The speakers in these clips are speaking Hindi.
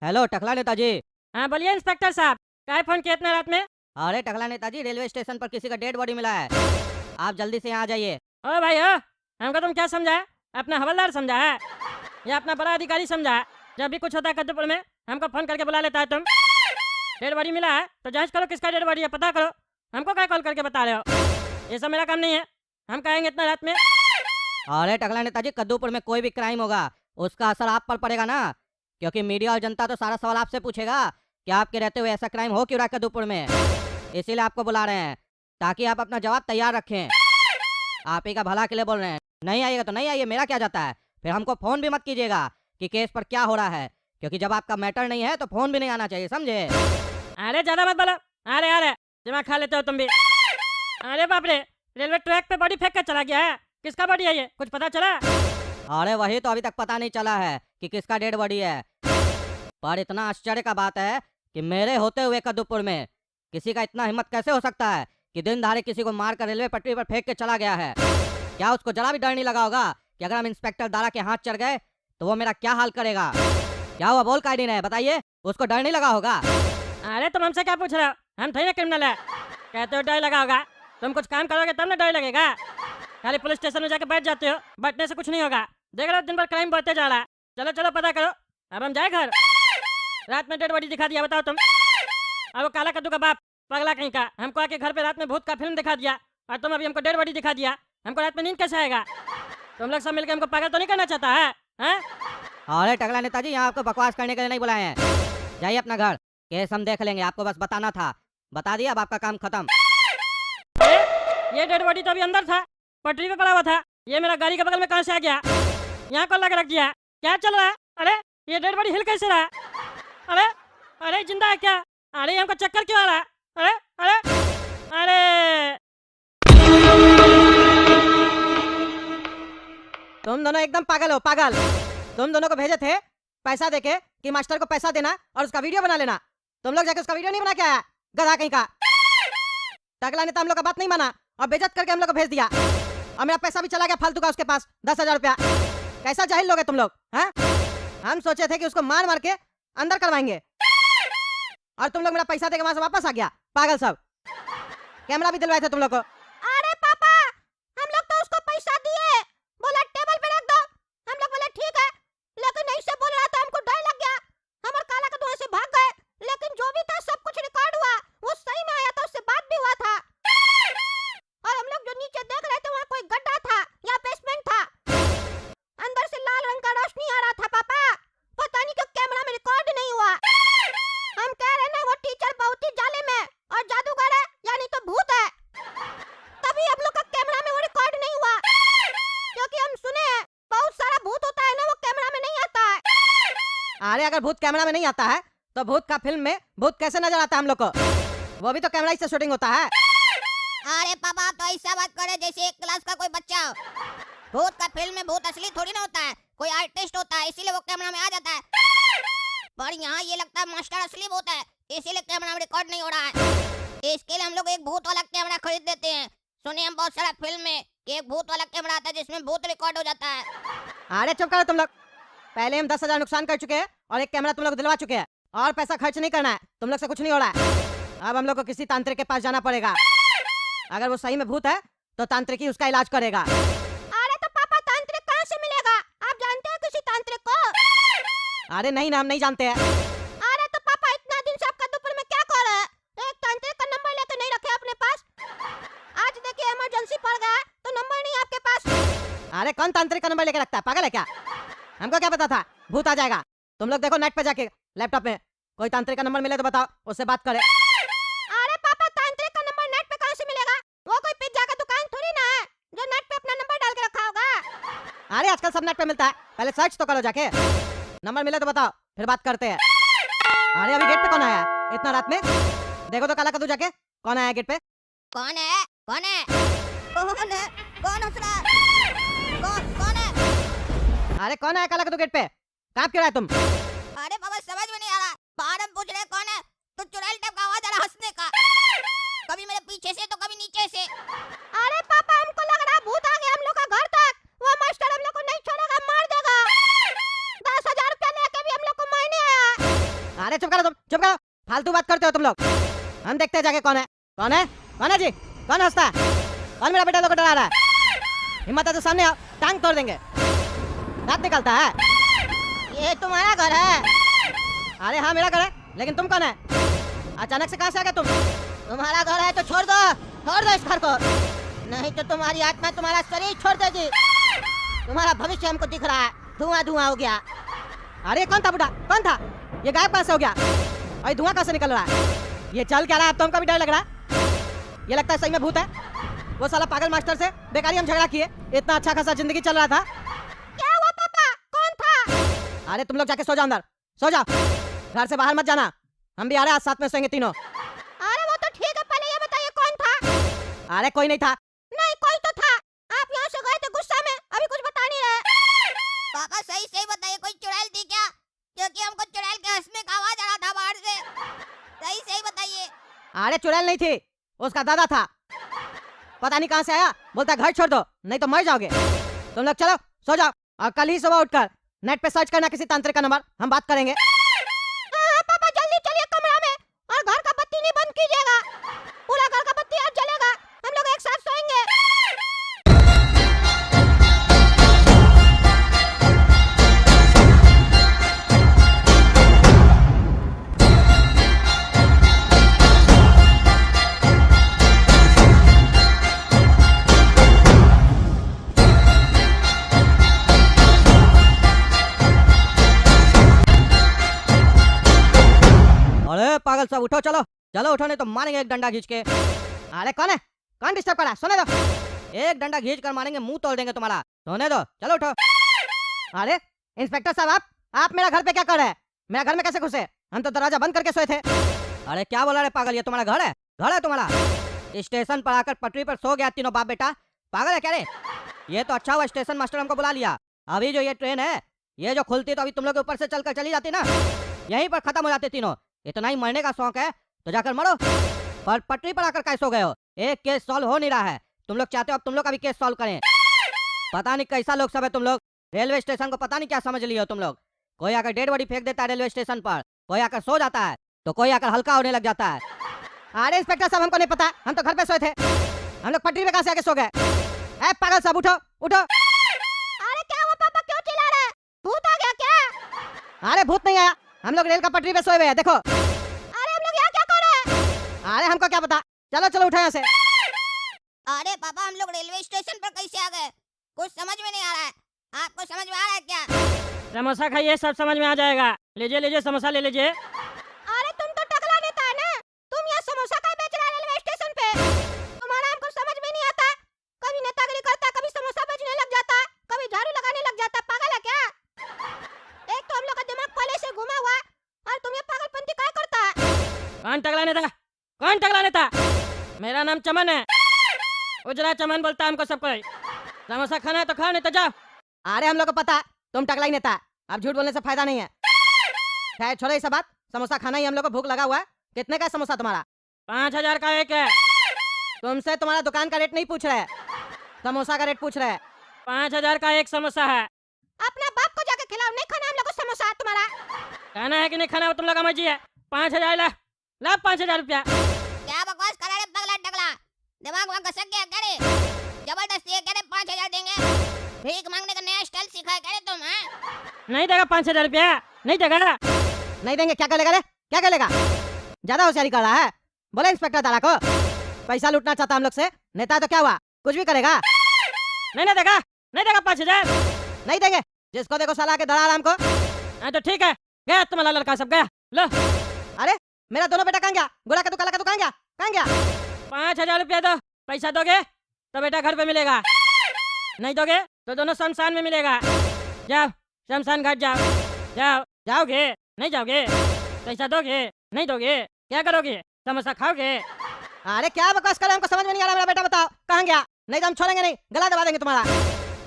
हेलो टकला नेताजी। हाँ बोलिए इंस्पेक्टर साहब, काय फोन किया इतना रात में? अरे टकला नेताजी, रेलवे स्टेशन पर किसी का डेड बॉडी मिला है। आप जल्दी से यहाँ आ जाइए। ओ भाई ओ, हमको तुम क्या समझा है? अपना हवलदार समझा है या अपना बड़ा अधिकारी समझा है? जब भी कुछ होता है कद्दूपुर में हमको फोन करके बुला लेता है तुम। डेड बॉडी मिला है तो जांच करो किसका डेड बॉडी है, पता करो। हमको क्या कॉल करके बता रहे हो? ये सब मेरा काम नहीं है, हम कहेंगे इतना रात में। अरे टकला नेताजी, कद्दूपुर में कोई भी क्राइम होगा उसका असर आप पर पड़ेगा ना, क्योंकि मीडिया और जनता तो सारा सवाल आपसे पूछेगा कि आपके रहते हुए ऐसा क्राइम हो क्यों रहा है कद्दूपुर में। इसीलिए आपको बुला रहे हैं ताकि आप अपना जवाब तैयार रखें। आप ही का भला के लिए बोल रहे हैं। नहीं आइएगा तो नहीं आइए, मेरा क्या जाता है। फिर हमको फोन भी मत कीजिएगा कि केस पर क्या हो रहा है, क्योंकि जब आपका मैटर नहीं है तो फोन भी नहीं आना चाहिए, समझे। अरे ज्यादा मत बोलो। अरे दिमाग खा लेते हो तुम भी। अरे बाप रे, रेलवे ट्रैक पे बॉडी फेंक कर चला गया है। किसका बॉडी है ये, कुछ पता चला? अरे वही तो अभी तक पता नहीं चला है कि किसका डेड बॉडी है। पर इतना आश्चर्य का बात है कि मेरे होते हुए कद्दूपुर में किसी का इतना हिम्मत कैसे हो सकता है कि दिन दहाड़े किसी को मारकर रेलवे पटरी पर फेंक के चला गया है। क्या उसको जरा भी डर नहीं लगा होगा कि अगर हम इंस्पेक्टर दारा के हाथ चढ़ गए तो वो मेरा क्या हाल करेगा? क्या हुआ, बोल काहे नहीं रहे, बताइए। उसको डर नहीं लगा होगा? अरे तुम हमसे क्या पूछ रहे हो? हम थोड़ी ना क्रिमिनल है। कहते हो डर लगा होगा, तुम कुछ काम करोगे तब ना डर लगेगा। खाली पुलिस स्टेशन में जाके बैठ जाते हो, बैठने से कुछ नहीं होगा। देख रहे हो दिन भर क्राइम बढ़ते जा रहा है। चलो चलो पता करो, अब हम जाए घर। रात में डेड बॉडी दिखा दिया, बताओ तुम। अब वो काला कद्दू का बाप पगला कहीं का हमको आके घर पे रात में भूत का फिल्म दिखा दिया, और तुम अभी हमको डेड बॉडी दिखा दिया। हमको रात में नींद कैसे आएगा? तुम लोग सब मिलकर हमको पागल तो नहीं करना चाहता है, हैं? अरे टकला नेताजी, यहाँ आपको बकवास करने के लिए नहीं बुलाए हैं। जाइए अपना घर, केस हम देख लेंगे। आपको बस बताना था, बता दिया, अब आपका काम खत्म। ये डेड बॉडी तो अभी अंदर था, पटरी पे पड़ा हुआ था। ये मेरा गाड़ी के बगल में कहाँ से आ गया? यहाँ कौन लगा रख दिया? क्या चल रहा है? अरे ये डेड बॉडी हिल कैसे रहा है? अरे अरे जिंदा है क्या? अरे हमको चक्कर क्यों आ रहा है? अरे अरे अरे तुम दोनों एकदम पागल हो, पागल। तुम दोनों को भेजे थे पैसा देके कि मास्टर को पैसा देना और उसका वीडियो बना लेना। तुम लोग जाके उसका वीडियो नहीं बना के आया, गधा कहीं का। टकला ने तो हम लोग का बात नहीं माना और बेइज्जत करके हम लोग को भेज दिया, और मेरा पैसा भी चला गया फालतू का उसके पास, 10,000 रुपया। कैसा जाहिल लोग है तुम लोग, हैं? हम सोचे थे कि उसको मार मार के अंदर करवाएंगे, और तुम लोग मेरा पैसा देके वहां से वापस आ गया, पागल सब। कैमरा भी दिलवाए थे तुम लोग को। अरे पापा, हम लोग तो उसको पैसा दिए, बोला टेबल पे रख दो। हम लोग बोले ठीक है, लेकिन ऐसे बोल रहा था, हमको डर लग गया। हम और काला कद्दू से भाग गए, लेकिन जो भी था सब कुछ रिकॉर्ड हुआ, वो सही में आया था, उससे बात भी हुआ था। और हम लोग जो नीचे देख रहे थे वहाँ कोई गड्ढा था या बेसमेंट था, अंदर से लाल रंग का रोशनी आ रहा था। पापा पता नहीं क्यों कैमरा में रिकॉर्ड नहीं हुआ। हम कह रहे ना वो टीचर बहुत ही जालिम है और जादूगर है, यानी तो भूत है। तभी हम लोग का कैमरा में वो रिकॉर्ड नहीं हुआ, क्योंकि हम सुने हैं बहुत सारा भूत होता है ना, वो कैमरा में नहीं आता है। अरे अगर भूत कैमरा में नहीं आता है तो भूत का फिल्म में भूत कैसे नजर आता है हम लोग को? वो भी तो कैमरा ही से शूटिंग होता है। अरे पापा आप तो ऐसा बात करे जैसे एक क्लास का कोई बच्चा हो। भूत का फिल्म में भूत असली थोड़ी ना होता है, कोई आर्टिस्ट होता है, इसीलिए वो कैमरा में आ जाता है। पर यहाँ ये लगता है मास्टर असली भूत है, इसीलिए कैमरा में रिकॉर्ड नहीं हो रहा है। इसके लिए हम लोग एक भूत वाला कैमरा खरीद देते हैं। सुनिए हम बहुत सारा फिल्म में कि एक भूत वाला कैमरा आता है जिसमें भूत रिकॉर्ड हो जाता है। अरे चुप करो तुम लोग। पहले हम 10,000 नुकसान कर चुके हैं और एक कैमरा तुम लोग दिलवा चुके हैं, और पैसा खर्च नहीं करना है। तुम लोग से कुछ नहीं हो रहा है। अब हम लोग को किसी तांत्रिक के पास जाना पड़ेगा। अगर वो सही में भूत है तो तांत्रिक ही उसका इलाज करेगा। अरे तो पापा तांत्रिक कहाँ से मिलेगा? आप जानते हैं किसी तांत्रिक को? अरे नहीं ना, हम नहीं जानते हैं। अरे तो पापा इतना दिन से आप कद्दूपुर में क्या कर रहे हैं? एक तांत्रिक का नंबर लेके नहीं रखे अपने पास? आज देखिए इमरजेंसी पड़ गया है तो नंबर नहीं आपके पास। अरे कौन तांत्रिक का नंबर लेके रखता है, पागल है क्या? हमको क्या पता था भूत आ जाएगा? तुम लोग देखो नेट पे जाके, लैपटॉप में कोई तांत्रिक का नंबर मिले तो बताओ, उससे बात करे। अरे पापा तांत्रिक का नंबर नेट पे कहाँ से मिलेगा? वो कोई पिज्जा का दुकान थोड़ी ना है जो नेट पे अपना नंबर डाल के रखा होगा। अरे आजकल सब नेट पे मिलता है, पहले सर्च तो करो जाके। नंबर मिले तो बताओ, फिर बात करते हैं। अरे अभी गेट पे कौन आया है इतना रात में? देखो तो काला कद्दू जाके, कौन आया गेट पे? कौन है? कौन है? कौन है? कौन हंस रहा है? कौन है? अरे कौन आया काला कद्दू गेट पे? कांप क्यों रहा है तुम? अरे बाबा समझ में नहीं आ रहा। बाहर हम पूछ रहे कौन है, तो चुड़ैल टाइप का आवाज आ रहा हंसने का, कभी मेरे पीछे से तो कभी नीचे से। अरे पापा हमको लग रहा भूत आ गया हम लोग का घर तक। वो मास्टर हम लोग को नहीं छोड़ेगा, मार देगा। 10,000 रुपया लेके भी हम लोग को मारने आया। अरे चुप करो तुम, चुप करो। फालतू बात करते हो तुम लोग। हम देखते हैं जाके कौन है। कौन है? कौन है जी? कौन हंसता है? कौन मेरा बेटा लोग को डरा रहा है? हिम्मत है तो सामने आओ, टांग तोड़ देंगे। दांत निकलता है। ये तुम्हारा घर है? अरे हाँ मेरा घर है, लेकिन तुम कौन है? अचानक से कहाँ से आ गए तुम? तुम्हारा घर है तो छोड़ दो इस घर को, नहीं तो तुम्हारी आत्मा तुम्हारा शरीर छोड़ देगी। तुम्हारा भविष्य हमको दिख रहा है, धुआं धुआं हो गया। अरे कौन था बुढ़ा? कौन था? ये गायब कहाँ से हो गया? और धुआं कहाँ से निकल रहा है? ये चल क्या रहा है? अब तो हमको भी डर लग रहा है। ये लगता है सही में भूत है। वो साला पागल मास्टर से बेकारी हम झगड़ा किए, इतना अच्छा खासा जिंदगी चल रहा था। क्या हुआ पापा? कौन था? अरे तुम लोग जाके सो जाओ, अंदर सो जाओ, घर से बाहर मत जाना। हम भी आ रहे हैं, आज साथ में सोएंगे तीनों। अरे वो तो ठीक है, पहले ये बताइए कौन था? अरे कोई नहीं था। नहीं कोई तो था, आप यहाँ से गए थे गुस्सा में, अभी कुछ बता नहीं रहे। पापा सही सही बताइए, कोई चुड़ैल थी क्या? क्योंकि हमको चुड़ैल के हंसने का आवाज आ रहा था बाहर से। सही सही बताइए। अरे चुड़ैल नहीं थी, उसका दादा था। पता नहीं कहाँ से आया, बोलता घर छोड़ दो नहीं तो मर जाओगे। तुम लोग चलो सो जाओ, और कल ही सुबह उठकर नेट पे सर्च करना किसी तांत्रिक का नंबर, हम बात करेंगे। हाँ पापा जल्दी चलिए कमरा में, और घर का बत्ती नहीं बंद कीजिएगा। पूरा घर का बत्ती आज जलेगा, हम लोग एक साथ सोएंगे। अरे पागल सब उठो, चलो चलो उठो, नहीं तो मारेंगे एक डंडा खींच के। अरे कौन है? कौन डिस्टर्ब कर रहा है? सोने दो, एक डंडा खींच कर मारेंगे, मुंह तोड़ देंगे तुम्हारा। सोने दो, चलो उठो। अरे इंस्पेक्टर साहब, आप मेरा घर पे क्या कर रहे हैं? मेरा घर में कैसे घुसे? हम तो दरवाजा बंद करके सोए थे। अरे क्या बोला रे पागल, ये तुम्हारा घर है? घर है तुम्हारा? स्टेशन पर आकर पटरी पर सो गया तीनों बाप बेटा, पागल है क्या रे? ये तो अच्छा हुआ स्टेशन मास्टर हमको बुला लिया। अभी जो ये ट्रेन है, ये जो खुलती तो अभी तुम लोग ऊपर से चलकर चली जाती ना, यहीं पर खत्म हो जाते तीनों। इतना ही मरने का शौक है तो जाकर मरो, पर पटरी पर आकर कैसे हो गए हो? एक केस सॉल्व हो नहीं रहा है, तुम लोग चाहते हो अब तुम लोग का भी केस सॉल्व करें। पता नहीं कैसा लोग सब है तुम लोग, रेलवे स्टेशन को पता नहीं क्या समझ लिए हो तुम लोग। कोई आकर डेड बॉडी फेंक देता है रेलवे स्टेशन पर, कोई आकर सो जाता है, तो कोई आकर हल्का होने लग जाता है। अरे इंस्पेक्टर साहब हमको नहीं पता, हम तो घर पे सोए थे। हम लोग पटरी पे कहाँ से आके सो गए? ए पागल साहब उठो उठो। अरे क्या हुआ पापा, क्यों चिल्ला रहे हैं? भूत आ गया क्या? अरे भूत नहीं आया, हम लोग रेल का पटरी पे सोए हुए हैं, देखो। अरे हम लोग यहाँ क्या कर रहे हैं? अरे हमको क्या पता, चलो चलो उठो यहाँ से। अरे पापा हम लोग रेलवे स्टेशन पर कैसे आ गए? कुछ समझ में नहीं आ रहा है, आपको समझ में आ रहा है क्या? समोसा खाइए, सब समझ में आ जाएगा। लीजिए लीजिए समोसा ले लीजिए। अरे तुम तो टकला नेता है ना, तुम यहाँ समोसा का बेच रहे रेलवे स्टेशन पे? तुम्हारा हमको समझ में नहीं आता, कभी नेतागिरी करता, कभी समोसा बेचने लग जाता, कभी झाड़ू लगाने लग जाता, पागल है क्या? एक तो हम लोग का दिमाग पहले से घुमा हुआ है, और तुम ये पागलपंती क्या करता है? कौन टकला नेता? कौन टकला नेता? मेरा नाम चमन है, उजरा चमन बोलता है हमको सब कोई। समोसा खाना है तो खाओ, नहीं तो जाओ। अरे हम लोग को पता है तुम टकला ही नेता है, अब झूठ बोलने से फायदा नहीं है। खैर छोड़ो ये सब बात, समोसा खाना ही हम लोग को भूख लगा हुआ है। कितने का है समोसा तुम्हारा? 5000 का एक है। तुमसे तुम्हारा दुकान का रेट नहीं पूछ रहे, समोसा का रेट पूछ रहे। 5000 का एक समोसा है। अपना बाप को जाके खिलाओ, नहीं खाना हम लोग को समोसा तुम्हारा। खाना है कि नहीं खाना वो तुम लोग का मर्जी है। 5000 ला, ला 5000 रुपया। क्या बकवास कर रहा है पगला टकला, दिमाग वहाँ घसक गया क्या रे? जबरदस्ती है क्या रे? 5000 देंगे? भीख मांगने का नया स्टाइल सीखा है क्या रे तुम? हैं नहीं देगा 5000 रुपया, नहीं देगा। नहीं देंगे क्या करेगा रे? क्या करेगा? ज्यादा होशियारी कर रहा है। बोले इंस्पेक्टर दादा को पैसा लूटना चाहता हम लोग से, नेता है तो क्या हुआ, कुछ भी करेगा। नहीं ना देगा, नहीं देगा 5000। नहीं देंगे, जिसको देखो साला के धड़ा हमको। हाँ तो ठीक है, गया तुम्हारा लड़का सब गया। लो अरे मेरा दोनों बेटा कहाँ गया? गोरा का तू काला का तू कहाँ गया? कहाँ गया? 5000 रुपया दो, पैसा दोगे तो बेटा घर पे मिलेगा, नहीं दोगे तो दोनों शमशान में मिलेगा। जाओ शमशान घाट जाओ, जाओ। जाओगे नहीं जाओगे? पैसा दोगे नहीं दोगे? क्या करोगे? समोसा खाओगे? अरे क्या बकवास कर रहे हो, हमको समझ में नहीं आ रहा। मेरा बेटा बताओ कहाँ गया? नहीं तो हम छोड़ेंगे नहीं, गला दबा देंगे तुम्हारा।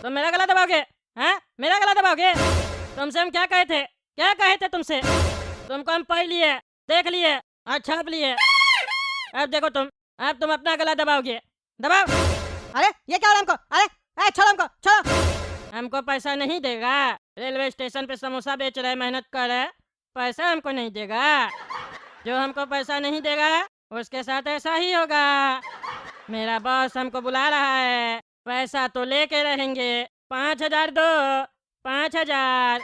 तुम मेरा गला दबाओगे? हैं मेरा गला दबाओगे? तुमसे हम क्या कहे थे, क्या कहे थे तुमसे? तुमको हम पढ़ लिए, देख लिए और छाप लिए। अब देखो तुम, अब तुम अपना गला दबाओगे, दबाओ। अरे ये क्या हो रहा है हमको? अरे छोड़ो हमको, छोड़ो। हमको पैसा नहीं देगा? रेलवे स्टेशन पे समोसा बेच रहे, मेहनत कर रहे, पैसा हमको नहीं देगा। जो हमको पैसा नहीं देगा उसके साथ ऐसा ही होगा। मेरा बॉस हमको बुला रहा है, पैसा तो लेके रहेंगे। 5,000 दो, 5,000।